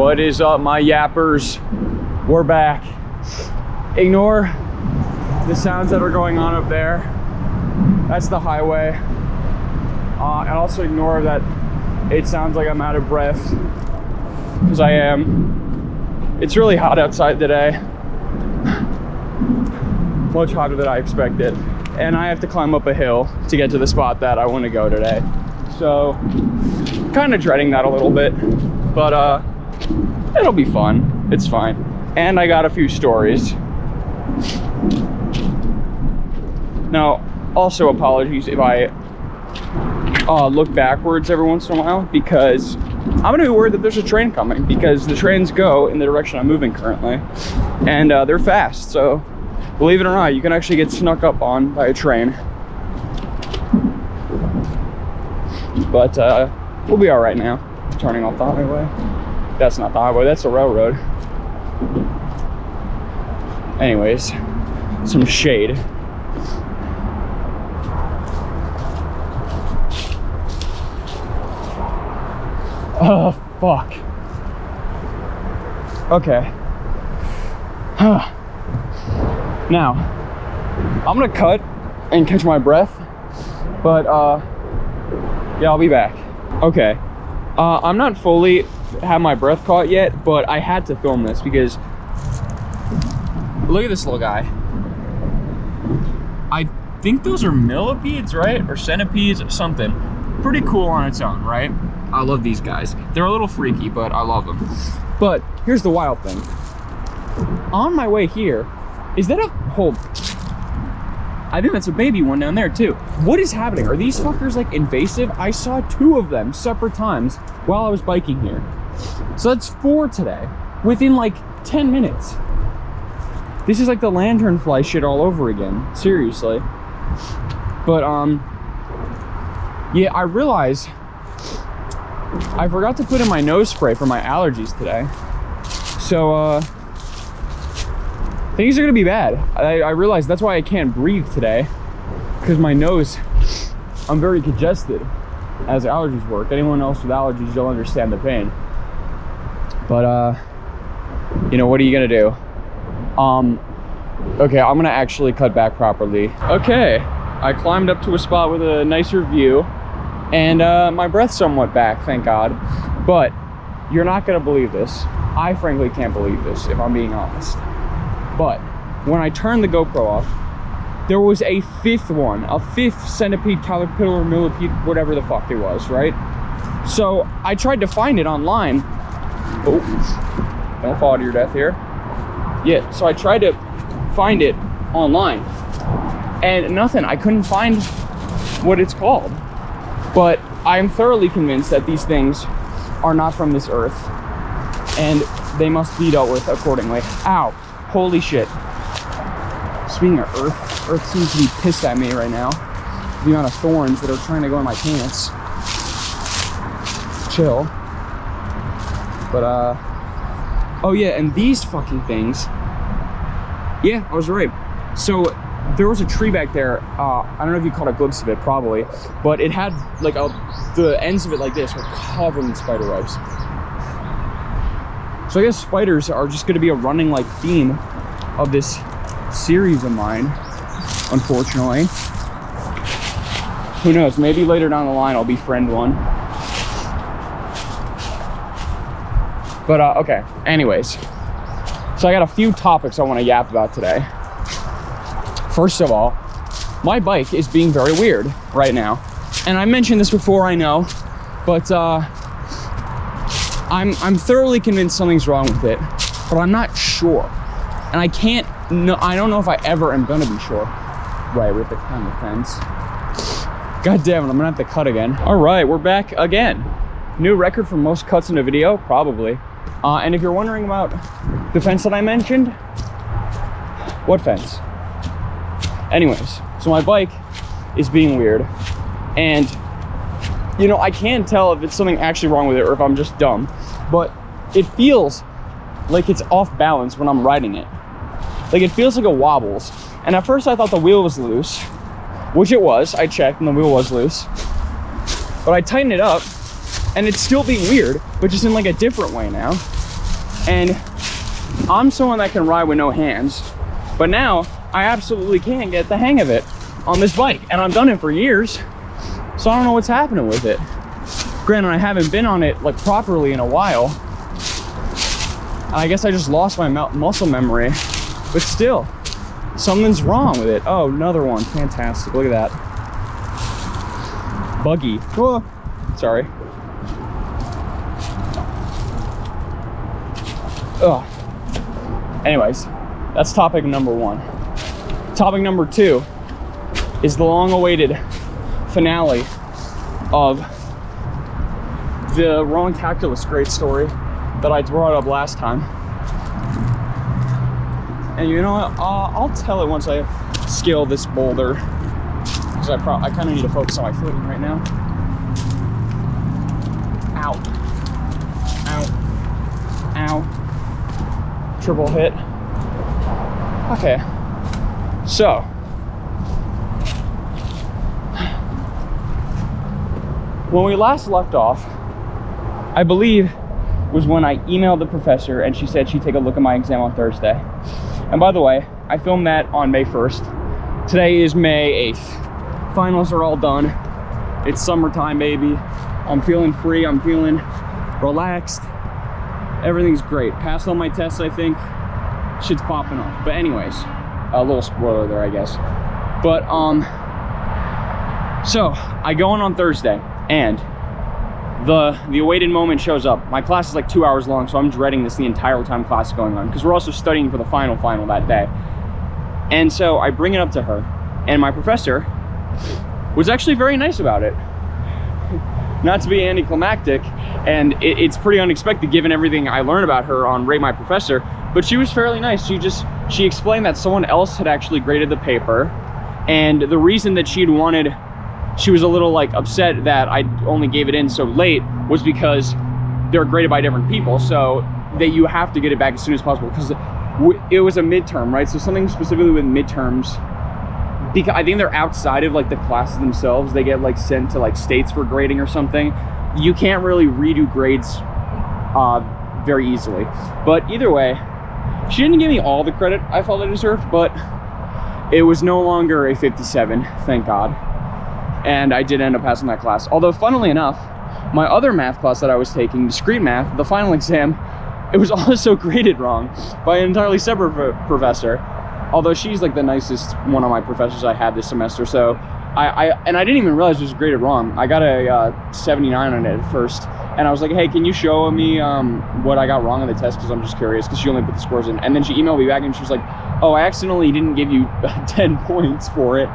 What is up, my yappers? We're back. Ignore the sounds that are going on up there. That's the highway. And also ignore that it sounds like I'm out of breath, because I am. It's really hot outside today. Much hotter than I expected. And I have to climb up a hill to get to the spot that I want to go today. So, kind of dreading that a little bit, but it'll be fun. It's fine. And I got a few stories. Now, also apologies if I look backwards every once in a while, because I'm gonna be worried that there's a train coming, because the trains go in the direction I'm moving currently, and they're fast. So, believe it or not, you can actually get snuck up on by a train. But we'll be all right now. Turning off the highway. That's not the highway, that's the railroad. Anyways, some shade. Oh, fuck. Okay. Now, I'm gonna cut and catch my breath, but yeah, I'll be back. Okay, I'm not fully have my breath caught yet, but I had to film this because look at this little guy. I think those are millipedes, right? Or centipedes, something. Pretty cool on its own, right? I love these guys. They're a little freaky, but I love them. But here's the wild thing. On my way here, is that a whole... I think that's a baby one down there too. What is happening? Are these fuckers like invasive? I saw 2 of them separate times while I was biking here. So that's 4 today, within like 10 minutes. This is like the lanternfly shit all over again, seriously. But yeah, I realize I forgot to put in my nose spray for my allergies today. So things are gonna be bad. I realize that's why I can't breathe today, because my nose, I'm very congested as allergies work. Anyone else with allergies, you'll understand the pain. But you know, what are you gonna do? Okay, I'm gonna actually cut back properly. Okay, I climbed up to a spot with a nicer view, and my breath's somewhat back, thank God. But you're not gonna believe this. I frankly can't believe this, if I'm being honest. But when I turned the GoPro off, there was a 5th one, a 5th centipede, caterpillar, millipede, whatever the fuck it was, right? So I tried to find it online. Oh, don't fall to your death here. Yeah, so I tried to find it online, and nothing. I couldn't find what it's called. But I'm thoroughly convinced that these things are not from this earth, and they must be dealt with accordingly. Ow. Holy shit. Speaking of Earth seems to be pissed at me right now. The amount of thorns that are trying to go in my pants. Chill. But, oh yeah, and these fucking things. Yeah, I was right. So, there was a tree back there. I don't know if you caught a glimpse of it, probably. But it had, like, the ends of it like this were covered in spider webs. So I guess spiders are just going to be a running like theme of this series of mine, unfortunately. Who knows, maybe later down the line I'll befriend one. But okay, anyways. So I got a few topics I want to yap about today. First of all, my bike is being very weird right now. And I mentioned this before, I know, but I'm thoroughly convinced something's wrong with it, but I'm not sure. And I don't know if I ever am gonna be sure. Right, we have to climb the fence. God damn it, I'm gonna have to cut again. All right, we're back again. New record for most cuts in a video, probably. And if you're wondering about the fence that I mentioned, what fence? Anyways, so my bike is being weird, and you know, I can't tell if it's something actually wrong with it or if I'm just dumb, but it feels like it's off balance when I'm riding it. Like, it feels like it wobbles. And at first I thought the wheel was loose, which it was. I checked and the wheel was loose. But I tightened it up and it's still being weird, but just in like a different way now. And I'm someone that can ride with no hands, but now I absolutely can't get the hang of it on this bike, and I've done it for years, so I don't know what's happening with it. Granted, I haven't been on it like properly in a while. I guess I just lost my muscle memory, but still, something's wrong with it. Oh, another one, fantastic, look at that. Buggy, oh, sorry. Ugh. Anyways, that's topic number one. Topic number two is the long-awaited finale of the wrong calculus grade story that I brought up last time. And you know what? I'll tell it once I scale this boulder, because I kind of need to focus on my footing right now. Ow. Ow. Ow. Triple hit. Okay. So. When we last left off, I believe was when I emailed the professor and she said she'd take a look at my exam on Thursday. And by the way, I filmed that on May 1st. Today is May 8th. Finals are all done. It's summertime, baby. I'm feeling free, I'm feeling relaxed. Everything's great. Passed all my tests, I think. Shit's popping off. But anyways, a little spoiler there, I guess. But, so I go in on Thursday and the awaited moment shows up. My class is like 2 hours long, so I'm dreading this the entire time class is going on, because we're also studying for the final that day. And so I bring it up to her, and my professor was actually very nice about it. Not to be anticlimactic, and it's pretty unexpected given everything I learned about her on Rate My Professor, but she was fairly nice. She explained that someone else had actually graded the paper, and the reason that she was a little like upset that I only gave it in so late was because they're graded by different people, so that you have to get it back as soon as possible, because it was a midterm, right? So something specifically with midterms, because I think they're outside of like the classes themselves, they get like sent to like states for grading or something. You can't really redo grades very easily. But either way, she didn't give me all the credit I felt I deserved, but it was no longer a 57, thank God. And I did end up passing that class. Although, funnily enough, my other math class that I was taking, discrete math, the final exam, it was also graded wrong by an entirely separate professor. Although she's like the nicest one of my professors I had this semester. So I didn't even realize it was graded wrong. I got a 79 on it at first. And I was like, hey, can you show me what I got wrong on the test? Because I'm just curious, because she only put the scores in. And then she emailed me back and she was like, oh, I accidentally didn't give you 10 points for it.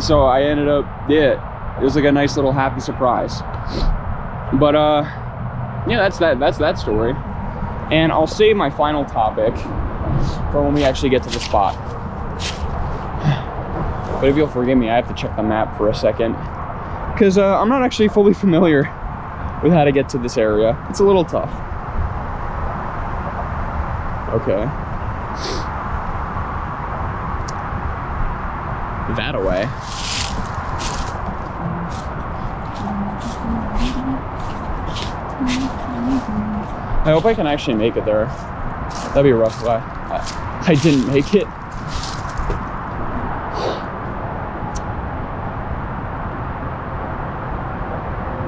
So I ended up, yeah, it was like a nice little happy surprise. But yeah, that's that story. And I'll save my final topic for when we actually get to the spot. But if you'll forgive me, I have to check the map for a second, because I'm not actually fully familiar with how to get to this area. It's a little tough. Okay. That away. I hope I can actually make it there. That'd be a rough way. I didn't make it.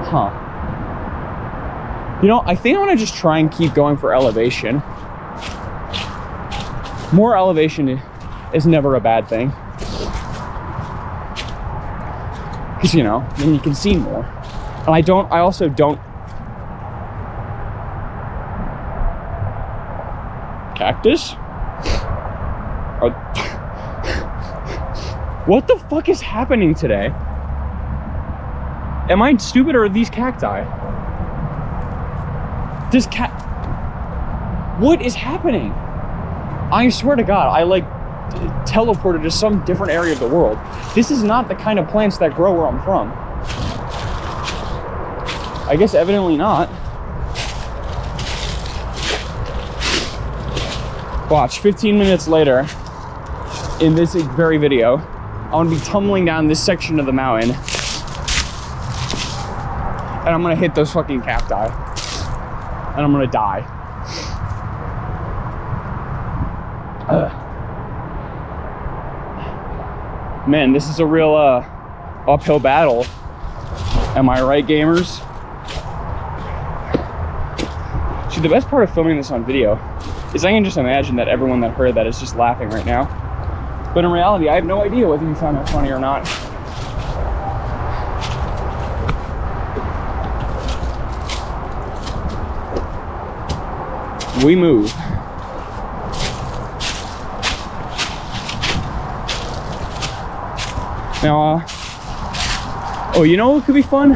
Huh. You know, I think I'm gonna just try and keep going for elevation. More elevation is never a bad thing. Because, you know, then you can see more. And I also don't. Cactus? What the fuck is happening today? Am I stupid, or are these cacti? What is happening? I swear to God, I like teleported to some different area of the world. This is not the kind of plants that grow where I'm from. I guess evidently not. Watch, 15 minutes later, in this very video, I'm gonna be tumbling down this section of the mountain, and I'm gonna hit those fucking cacti, and I'm gonna die. Man, this is a real uphill battle. Am I right, gamers? See, the best part of filming this on video is I can just imagine that everyone that heard that is just laughing right now. But in reality, I have no idea whether you found that funny or not. We move. Now, oh, you know what could be fun?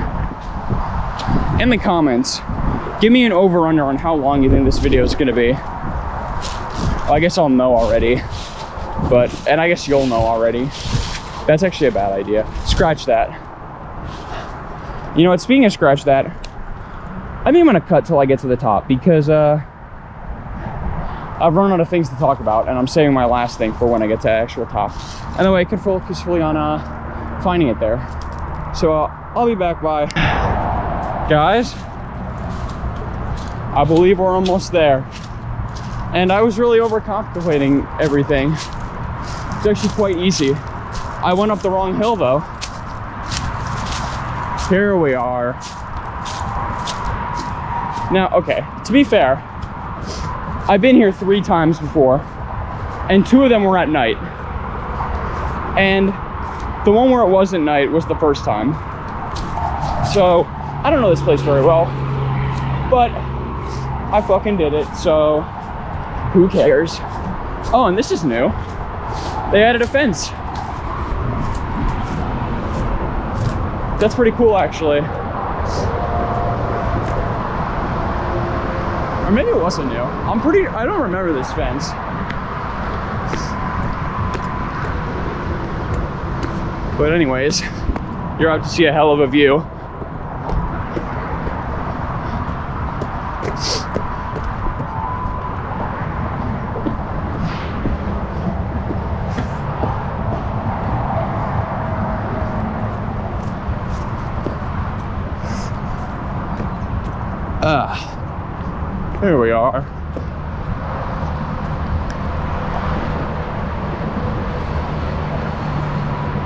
In the comments, give me an over-under on how long you think this video is gonna be. Well, I guess I'll know already, and I guess you'll know already. That's actually a bad idea. Scratch that. You know what, speaking of scratch that, I think I'm gonna cut till I get to the top because I've run out of things to talk about and I'm saving my last thing for when I get to the actual top. And that way I can focus fully on finding it there. So I'll be back by. Guys, I believe we're almost there. And I was really overcomplicating everything. It's actually quite easy. I went up the wrong hill though. Here we are. Now, okay, to be fair, I've been here 3 times before, and 2 of them were at night. And the one where it wasn't night was the first time. So, I don't know this place very well, but I fucking did it, so who cares? Oh, and this is new. They added a fence. That's pretty cool, actually. Or maybe it wasn't new. I don't remember this fence. But anyways, you're out to see a hell of a view. Here we are.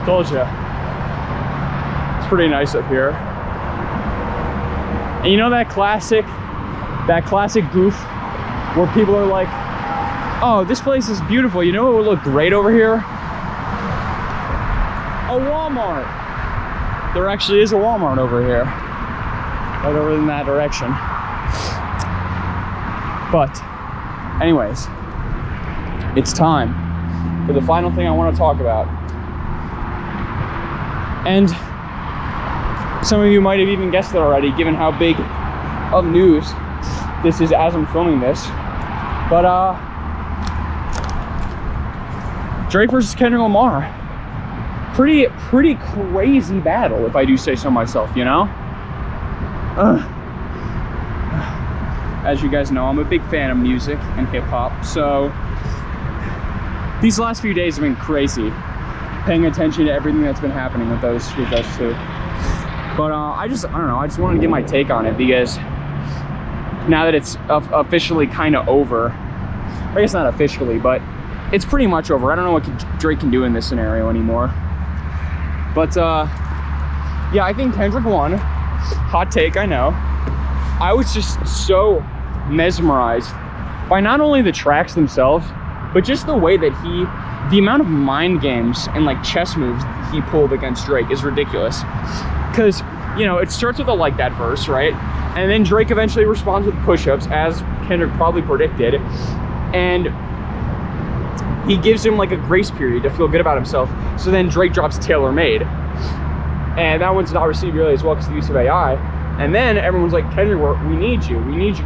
Told you. It's pretty nice up here. And you know that classic goof where people are like, oh, this place is beautiful. You know what would look great over here? A Walmart. There actually is a Walmart over here. Right over in that direction. But anyways, it's time for the final thing I want to talk about. And some of you might have even guessed it already, given how big of news this is as I'm filming this. But Drake versus Kendrick Lamar. Pretty crazy battle, if I do say so myself, you know? As you guys know, I'm a big fan of music and hip-hop, so these last few days have been crazy, paying attention to everything that's been happening with those two. But I don't know, I just wanted to get my take on it because now that it's officially kind of over, I guess not officially, but it's pretty much over. I don't know what Drake can do in this scenario anymore. But yeah, I think Kendrick won. Hot take, I know. I was just so mesmerized by not only the tracks themselves, but just the way that the amount of mind games and like chess moves he pulled against Drake is ridiculous. Because, you know, it starts with a like that verse, right? And then Drake eventually responds with push-ups, as Kendrick probably predicted. And he gives him like a grace period to feel good about himself. So then Drake drops Tailor Made. And that one's not received really as well because of the use of AI. And then everyone's like, Kendrick, we need you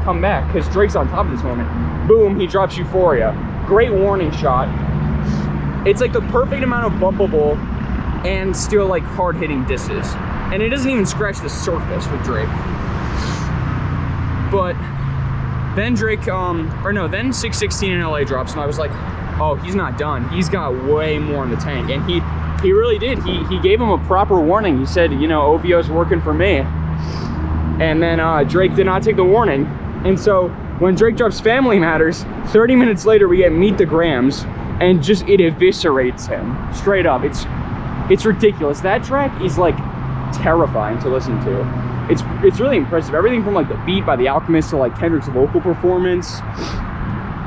come back, because Drake's on top of this moment. Boom, he drops Euphoria. Great warning shot. It's like the perfect amount of bumpable and still like hard-hitting disses. And it doesn't even scratch the surface with Drake. But then Drake, then 616 in LA drops, and I was like, oh, he's not done. He's got way more in the tank. And he really did. He gave him a proper warning. He said, you know, OVO's working for me. And then Drake did not take the warning. And so when Drake drops Family Matters, 30 minutes later we get Meet the Grams, and just it eviscerates him straight up. It's ridiculous. That track is like terrifying to listen to. It's really impressive. Everything from like the beat by The Alchemist to like Kendrick's vocal performance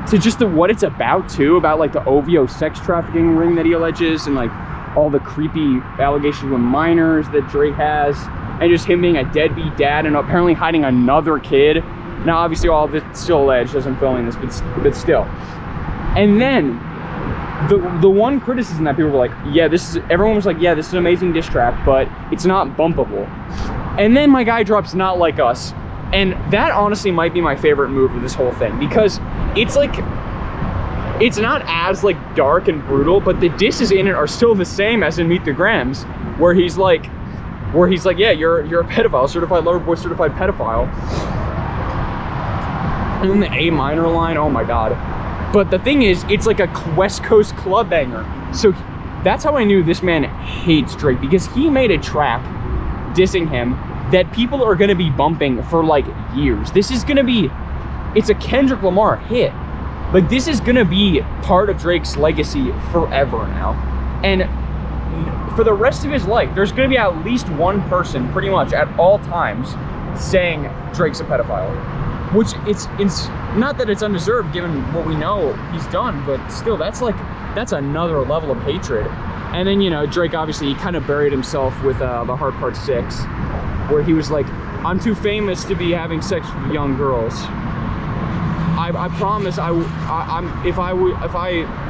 to just what it's about too, about like the OVO sex trafficking ring that he alleges, and like all the creepy allegations with minors that Drake has, and just him being a deadbeat dad and apparently hiding another kid. Now obviously all of it's still alleged as I'm filming this, but still. And then the one criticism that people were like, yeah, everyone was like, yeah, this is an amazing diss track, but it's not bumpable. And then my guy drops Not Like Us, and that honestly might be my favorite move of this whole thing, because it's like, it's not as like dark and brutal, but the disses in it are still the same as in Meet the Grams, where he's like, yeah, you're a pedophile, certified lover boy, certified pedophile. And then the A minor line, oh my god. But the thing is, it's like a West Coast club banger. So that's how I knew this man hates Drake, because he made a track dissing him that people are gonna be bumping for like years. This is gonna be, it's a Kendrick Lamar hit. Like, this is gonna be part of Drake's legacy forever now. And for the rest of his life, there's gonna be at least one person pretty much at all times saying Drake's a pedophile. Which it's not that it's undeserved given what we know he's done, but still, that's another level of hatred. And then, you know, Drake obviously, he kind of buried himself with the Heart Part 6, where he was like, I'm too famous to be having sex with young girls. I promise if I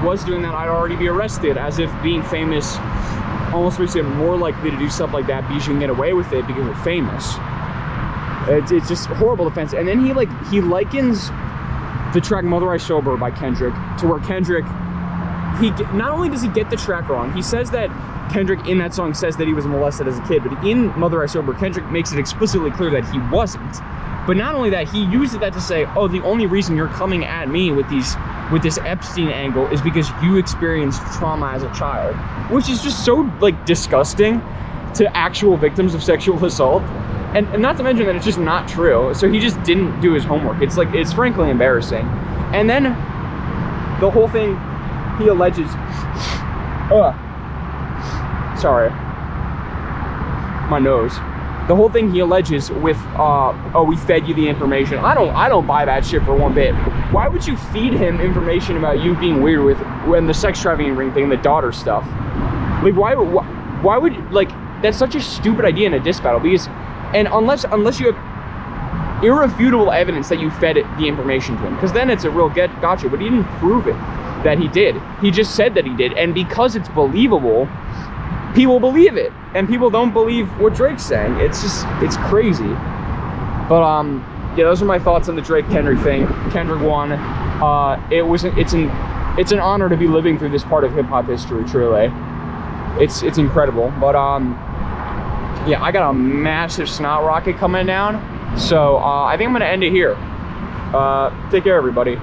was doing that, I'd already be arrested, as if being famous almost makes it more likely to do stuff like that because you can get away with it because you're famous. It's just horrible offense. And then he likens the track Mother I Sober by Kendrick to where Kendrick, not only does he get the track wrong, he says that Kendrick in that song says that he was molested as a kid, but in Mother I Sober, Kendrick makes it explicitly clear that he wasn't. But not only that, he used that to say, oh, the only reason you're coming at me with this Epstein angle is because you experienced trauma as a child, which is just so like disgusting to actual victims of sexual assault. And not to mention that it's just not true. So he just didn't do his homework. It's frankly embarrassing. And then the whole thing he alleges, sorry, my nose. The whole thing he alleges with, oh, we fed you the information. I don't buy that shit for one bit. Why would you feed him information about you being weird with when the sex trafficking ring thing, the daughter stuff? Like, why would, like, that's such a stupid idea in a diss battle, because, and unless you have irrefutable evidence that you fed the information to him, because then it's a real gotcha, but he didn't prove it that he did. He just said that he did, and because it's believable, people believe it, and people don't believe what Drake's saying. It's crazy. But yeah, those are my thoughts on the Drake Kendrick thing. Kendrick won. It's an honor to be living through this part of hip hop history. Truly, it's incredible. But yeah, I got a massive snot rocket coming down, so I think I'm gonna end it here. Take care, everybody.